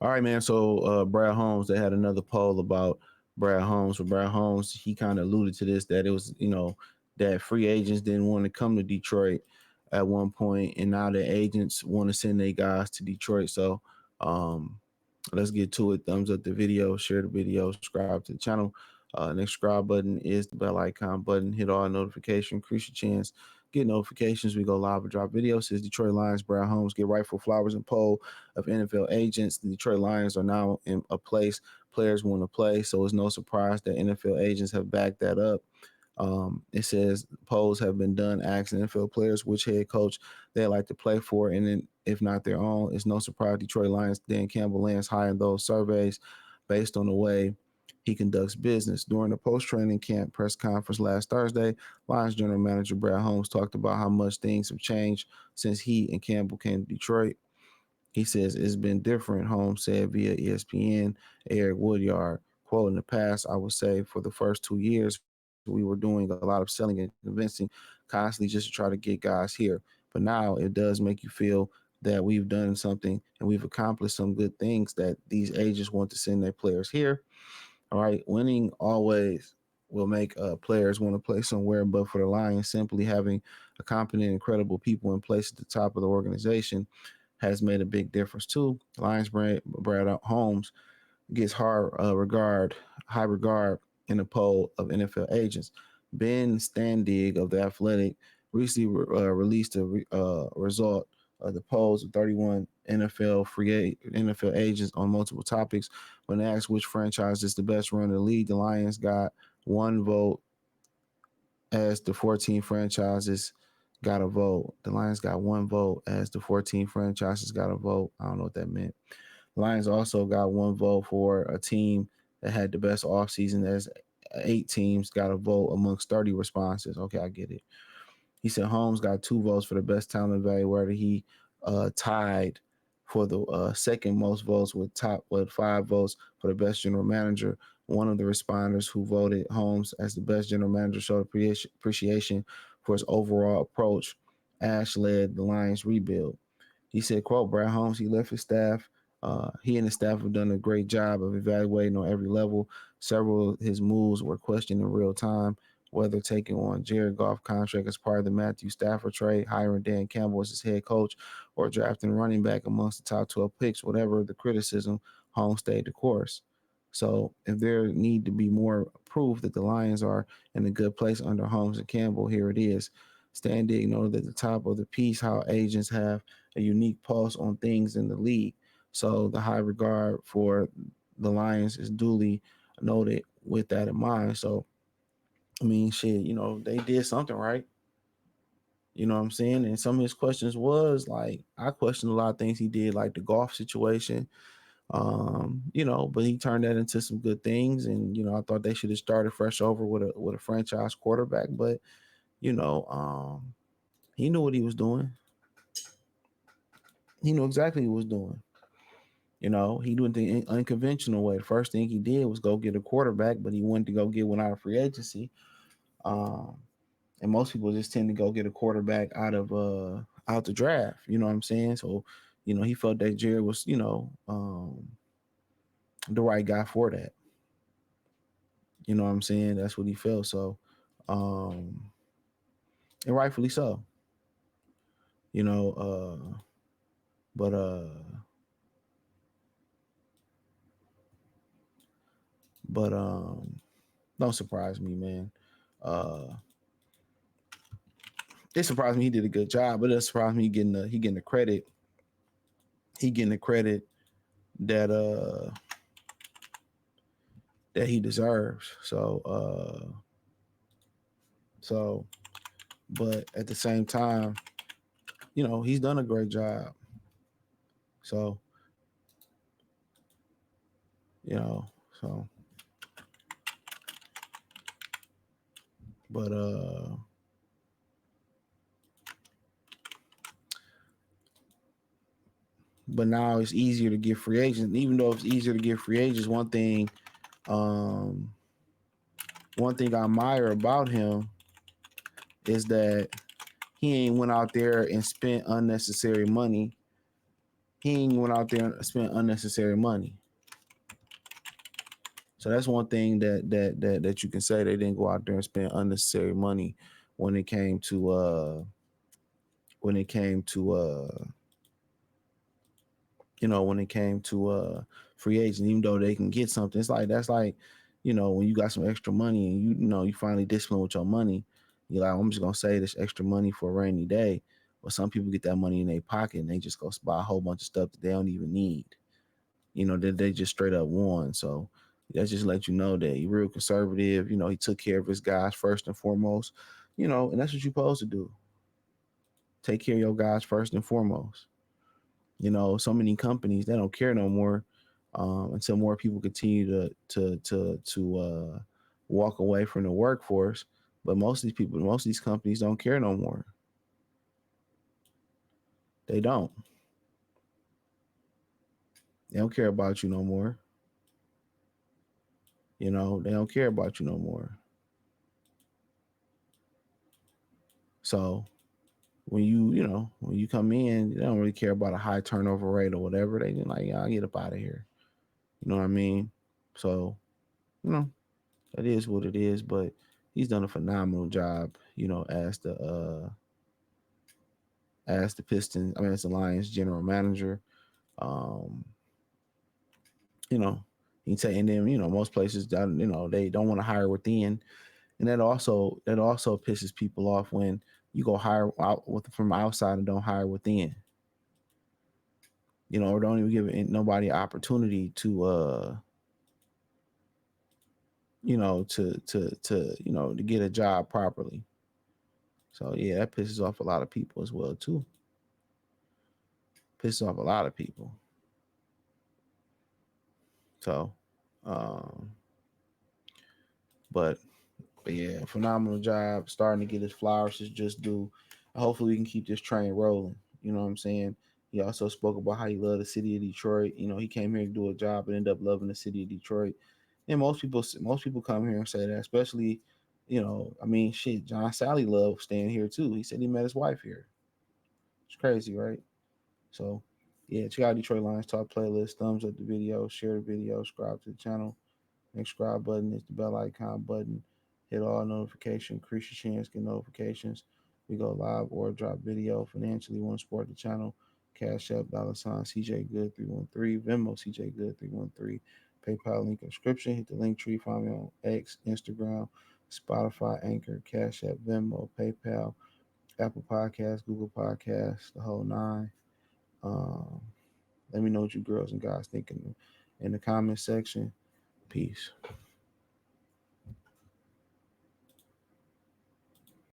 All right, man. So Brad Holmes, they had another poll about Brad Holmes. For Brad Holmes, he kind of alluded to this that it was, that free agents didn't want to come to Detroit at one point, and now the agents want to send their guys to Detroit. So um, let's get to it. Thumbs up the video, share the video, subscribe to the channel. Next subscribe button is the bell icon button. Hit all notification, increase your chance. Get notifications. We go live and drop videos. Says Detroit Lions, Brad Holmes get rightful flowers and poll of NFL agents. The Detroit Lions are now in a place players want to play, so it's no surprise that NFL agents have backed that up. It says polls have been done asking NFL players which head coach they like to play for, and then if not their own, it's no surprise Detroit Lions Dan Campbell lands high in those surveys based on the way he conducts business. During the post-training camp press conference last Thursday, Lions general manager Brad Holmes talked about how much things have changed since he and Campbell came to Detroit. He says it's been different, Holmes said via ESPN. Eric Woodyard, quote, in the past, I would say for the first 2 years, we were doing a lot of selling and convincing constantly just to try to get guys here. But now it does make you feel that we've done something and we've accomplished some good things that these agents want to send their players here. All right. Winning always will make players want to play somewhere. But for the Lions, simply having a competent, incredible people in place at the top of the organization has made a big difference too. Lions Brad Holmes gets high regard in the poll of NFL agents. Ben Standig of the Athletic recently released a result of the polls of 31 NFL agents on multiple topics. When asked which franchise is the best run in the league, the Lions got one vote as the 14 franchises got a vote. The Lions got one vote as the 14 franchises got a vote. I don't know what that meant. The Lions also got one vote for a team that had the best offseason as 8 teams got a vote amongst 30 responses. Okay, I get it. He said Holmes got 2 votes for the best talent evaluator. He tied for the second most votes with 5 votes for the best general manager. One of the responders who voted Holmes as the best general manager showed appreciation for his overall approach. Ash led the Lions rebuild. He said, quote, Brad Holmes, he left his staff. He and his staff have done a great job of evaluating on every level. Several of his moves were questioned in real time, whether taking on Jared Goff contract as part of the Matthew Stafford trade, hiring Dan Campbell as his head coach, or drafting running back amongst the top 12 picks, whatever the criticism, Holmes stayed the course. So if there need to be more proof that the Lions are in a good place under Holmes and Campbell, here it is. Standing noted at the top of the piece how agents have a unique pulse on things in the league. So the high regard for the Lions is duly noted with that in mind. So I mean, shit, they did something right. You know what I'm saying? And some of his questions was like, I questioned a lot of things he did, like the golf situation. But he turned that into some good things. And, I thought they should have started fresh over with a franchise quarterback. But, you know, um, he knew what he was doing. He knew exactly what he was doing. He went the unconventional way. The first thing he did was go get a quarterback, but he wanted to go get one out of free agency. Um, and most people just tend to go get a quarterback out the draft. You know what I'm saying? So, he felt that Jared was, the right guy for that. You know what I'm saying? That's what he felt. So, um, and rightfully so. You know, but but don't surprise me, man. Uh, it surprised me he did a good job, but it surprised me he getting the credit. He getting the credit that that he deserves. So but at the same time, he's done a great job. So, you know, so but but now it's easier to get free agents. And even though it's easier to get free agents, um one thing I admire about him is that he ain't went out there and spent unnecessary money. He ain't went out there and spent unnecessary money. So that's one thing that you can say. They didn't go out there and spend unnecessary money when it came to when it came to when it came to free agents, even though they can get something. It's like that's like, when you got some extra money and you finally discipline with your money, you're like, I'm just gonna save this extra money for a rainy day. But some people get that money in their pocket and they just go buy a whole bunch of stuff that they don't even need. That they just straight up won. So that just let you know that he's real conservative. He took care of his guys first and foremost. And that's what you're supposed to do. Take care of your guys first and foremost. So many companies they don't care no more until more people continue to walk away from the workforce. But most of these companies don't care no more. They don't. They don't care about you no more. They don't care about you no more. So when you come in, they don't really care about a high turnover rate or whatever. They just like, yeah, I'll get up out of here. You know what I mean? So, you know, that is what it is. But he's done a phenomenal job, as the Pistons, I mean as the Lions general manager. Um, you know, he taking them, most places that they don't want to hire within. And that also pisses people off when you go hire out from outside and don't hire within. Or don't even give nobody an opportunity to to get a job properly. So yeah, that pisses off a lot of people as well too. Pisses off a lot of people. So, um, but yeah, phenomenal job starting to get his flowers is just due. Hopefully we can keep this train rolling. You know what I'm saying? He also spoke about how he loved the city of Detroit. He came here to do a job and ended up loving the city of Detroit. And most people come here and say that, especially, I mean, shit, John Sally loved staying here too. He said he met his wife here. It's crazy, right? So, yeah, check out Detroit Lions Talk playlist. Thumbs up the video, share the video, subscribe to the channel. Next subscribe button is the bell icon button. Hit all notifications, increase your chance, get notifications. We go live or drop video. Financially, want to support the channel. Cash App, $ CJ Good 313, Venmo CJ Good 313, PayPal link in description. Hit the link tree. Find me on X, Instagram, Spotify, Anchor, Cash App, Venmo, PayPal, Apple Podcasts, Google Podcasts, the whole nine. Um, Let me know what you girls and guys think in the comment section. Peace.